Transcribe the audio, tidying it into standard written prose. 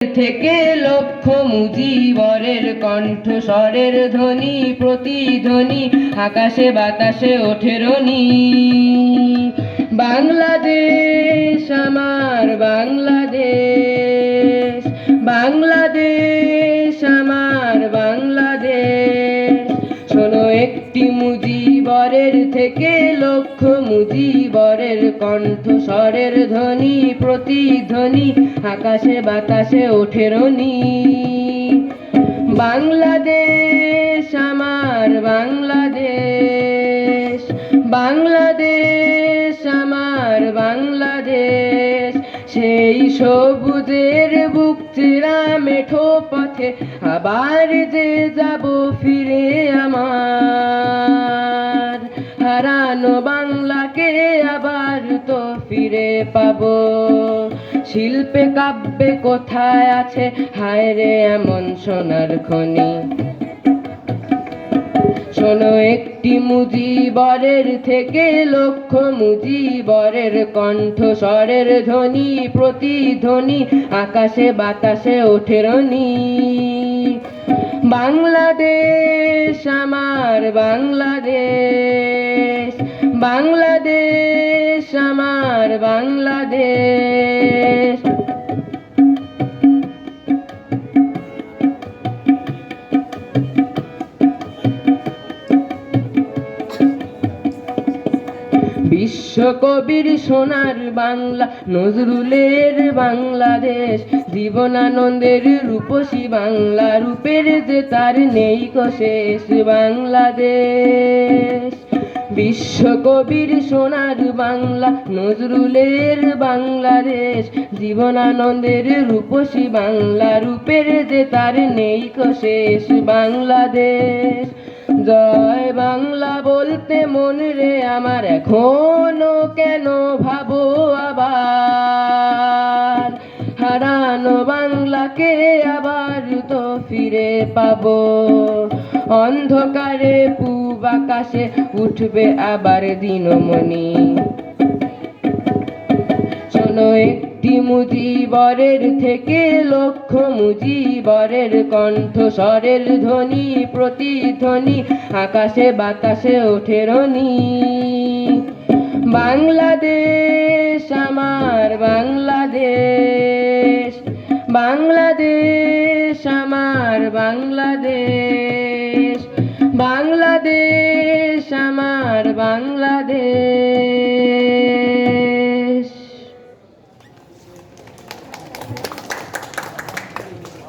থেকে লক্ষ মুজিবরের কণ্ঠস্বরের ধ্বনি প্রতিধ্বনি আকাশে বাতাসে ওঠে রনি। বাংলাদেশ আমার বাংলাদেশ, বাংলাদেশ আমার বাংলাদেশ। শোনো একটি মুজিবরের থেকে লক্ষ মুজিবরের কণ্ঠস্বরের ধ্বনি প্রতিধ্বনি আকাশে বাতাসে ওঠে রনি। বাংলাদেশ আমার বাংলাদেশ, বাংলাদেশ আমার বাংলাদেশ। সেই সবুজের বুক চিরা মেঠো পথে আবার যে যাব ফিরে আমার হারানো বাংলাকে আবার তো ফিরে পাবো। শিল্পে কাব্যে কোথায় আছে হায় রে এমন সোনার খনি। শোনো একটি মুজিবরের থেকে লক্ষ মুজিবরের কণ্ঠস্বরের ধ্বনি প্রতিধ্বনি আকাশে বাতাসে ওঠে রনি। বাংলাদেশ আমার বাংলাদেশ, বাংলাদেশ আমার বাংলাদেশ। বিশ্বকবির সোনার বাংলা নজরুলের বাংলাদেশ, জীবনানন্দের রূপসী বাংলা রূপের যে তার নেই শেষ বাংলাদেশ। বিশ্বকবির সোনার বাংলা নজরুলের বাংলাদেশ, জীবনানন্দের রূপসী বাংলা রূপের যে তার নেই শেষ বাংলাদেশ। জয় বাংলা বলতে মন রে আমার এখনো কেন ভাবো আবার হারানো বাংলাকে আবার তো ফিরে পাবো। অন্ধকারে পূব আকাশে উঠবে আবার দিনমণি। শোনো একটি মুজিবরের থেকে লক্ষ মুজিবরের কণ্ঠস্বরের ধ্বনি প্রতিধ্বনি আকাশে বাতাসে ওঠে রনি। বাংলাদেশ আমার বাংলাদেশ, বাংলাদেশ আমার বাংলাদেশ, বাংলাদেশ আমার বাংলাদেশ।